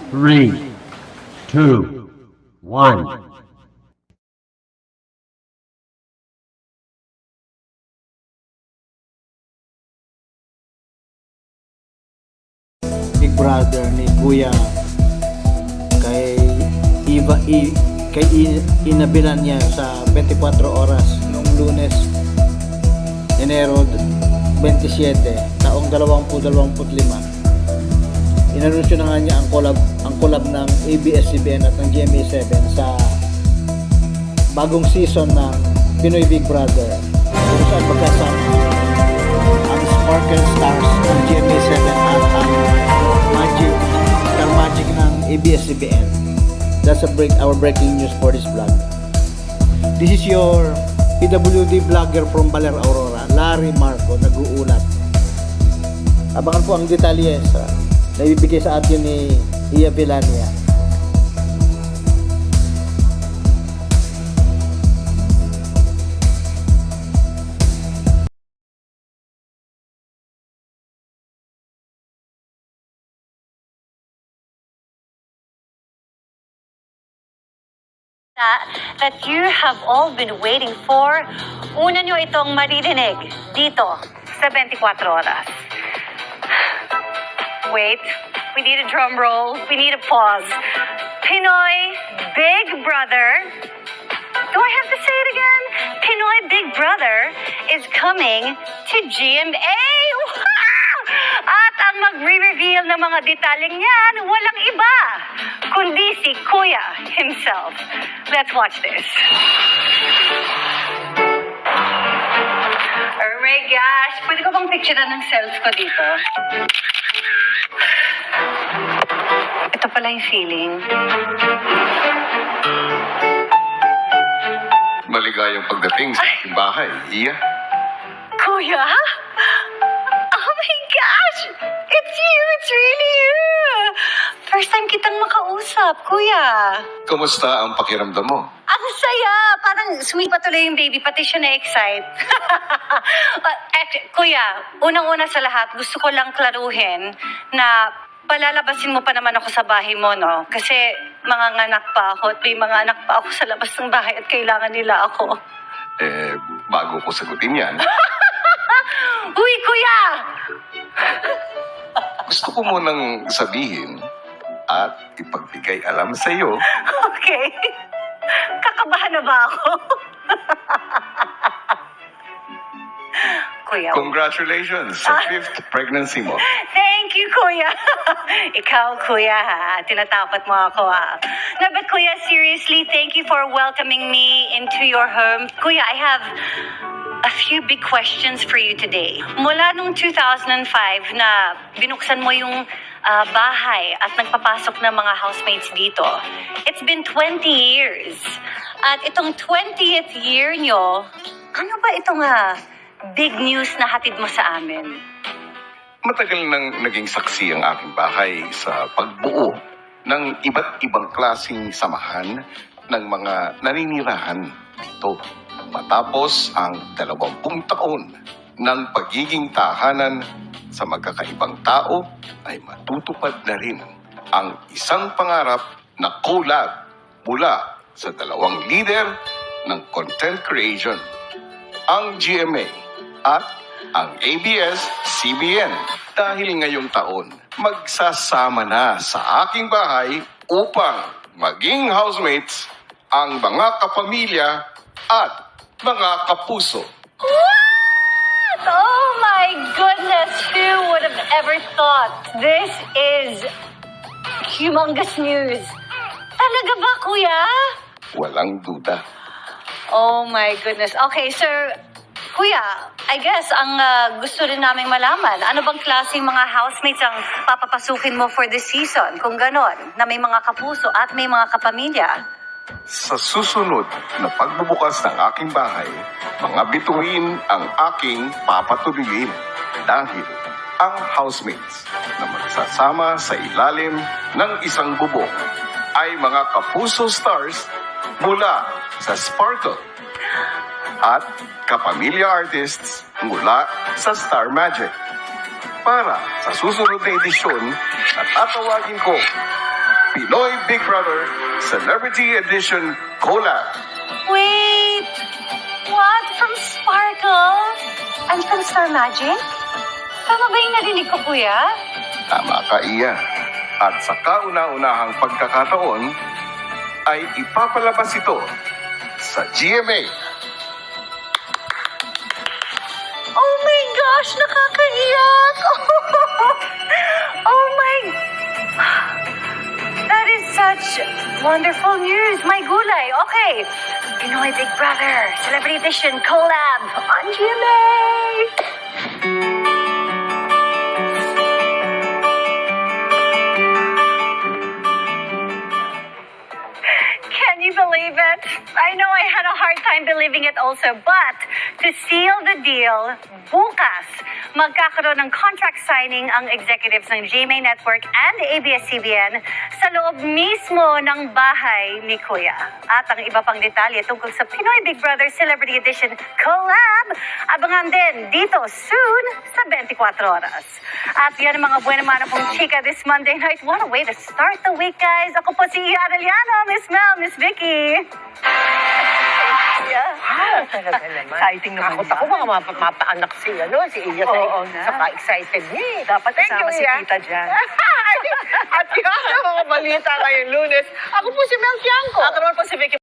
Three, two, one. Big Brother ni Kuya kay inabilan niya sa 24 oras noong Lunes, Enero 27, taong 2025. Inanunsyo na nga niya ang collab ng ABS-CBN at ng GMA7 sa bagong season ng Pinoy Big Brother, kung saan magkasama ang Sparkle Stars ng GMA7 at ang Star Magic ng ABS-CBN. That's our breaking news for this vlog. This is your PWD vlogger from Baler Aurora, Larry Marco, nag-uulat. Abangan po ang detalye na ibibigay sa atin ni Iya Villania. That you have all been waiting for. Una nyo itong maririnig dito sa 24 oras. Wait, we need a drum roll. We need a pause. Pinoy Big Brother. Do I have to say it again? Pinoy Big Brother is coming to GMA. Wow! At ang magre-reveal ng mga detalyeng yan, walang iba, kundi si Kuya himself. Let's watch this. Oh my gosh, pwede ko bang picturean ng self ko dito? Ito pala yung feeling. Maligayang pagdating sa ating bahay, Iya. Kuya? Oh my gosh! It's you! It's really you! First time kitang makausap, Kuya. Kumusta ang pakiramdam mo? Ang saya! Parang sweet pa tuloy yung baby, pati siya na-excite. Kuya, unang-una sa lahat, gusto ko lang klaruhin na palalabasin mo pa naman ako sa bahay mo, no? Kasi manganganak pa ako at may mga anak pa ako sa labas ng bahay at kailangan nila ako. Bago ko sagutin yan, Uy, Kuya! gusto ko munang sabihin at ipagbigay alam sa iyo Okay. Kakabahan na ba ako? Kuya. congratulations sa 5th pregnancy mo. Thank you, Kuya. Ikaw, Kuya, ha? Tinatapat mo ako, ha? No, but Kuya, seriously, thank you for welcoming me into your home. Kuya, I have a few big questions for you today. Mula nung 2005 na binuksan mo yung bahay at nagpapasok ng mga housemates dito, it's been 20 years. At itong 20th year nyo, ano ba itong big news na hatid mo sa amin? Matagal nang naging saksi ang aking bahay sa pagbuo ng iba't ibang klaseng samahan ng mga naninirahan dito. Matapos ang 20 taon ng pagiging tahanan sa magkakaibang tao, ay matutupad na rin ang isang pangarap na collab mula sa dalawang leader ng content creation, ang GMA at ang ABS-CBN. Dahil ngayong taon, magsasama na sa aking bahay upang maging housemates ang mga kapamilya at mga kapuso. What? Oh my goodness! Who would have ever thought? This is humongous news. Talaga ba, Kuya? Walang duda. Oh my goodness. Okay, so Kuya, I guess ang gusto rin naming malaman, ano bang klaseng mga housemates ang papapasukin mo for this season? Kung ganon, na may mga kapuso at may mga kapamilya. Sa susunod na pagbubukas ng aking bahay, mga bituin ang aking papatuloyin dahil ang housemates na magsasama sa ilalim ng isang bubong ay mga kapuso stars mula sa Sparkle at kapamilya artists mula sa Star Magic. Para sa susunod na edisyon na tatawagin ko Pinoy Big Brother Celebrity Edition Collab. Wait! What? From Sparkle? And from Star Magic? Tama ba yung narinig ko, Kuya? Tama ka, Iya. At sa kauna-unahang pagkakataon ay ipapalabas ito sa GMA. Oh my gosh! Nakakaiyak! Oh my... That is such wonderful news. My gulay. Okay. Pinoy Big Brother Celebrity Edition Collab on GMA! Can you believe it? I know I had a hard time believing it also, but to seal the deal, bukas, magkakaroon ng contract signing ang executives ng GMA Network and ABS-CBN sa loob mismo ng bahay ni Kuya. At ang iba pang detalye tungkol sa Pinoy Big Brother Celebrity Edition Collab, abangan din dito soon sa 24 Oras. At yan ang mga buena-mana pong chika this Monday night. What a way to start the week, guys. Ako po si Iya Arellano, Miss Mel, Miss Vicky. Yeah. Talaga naman. Exciting naman Takot ako mga mapaanak si Iya. Oo na. Saka excited niya eh. Dapat Thank kasama you, si Iya. Tita dyan. At yan ang mga balita ngayong Lunes. Ako po si Mel Tiangco. Ako naman po si Vicky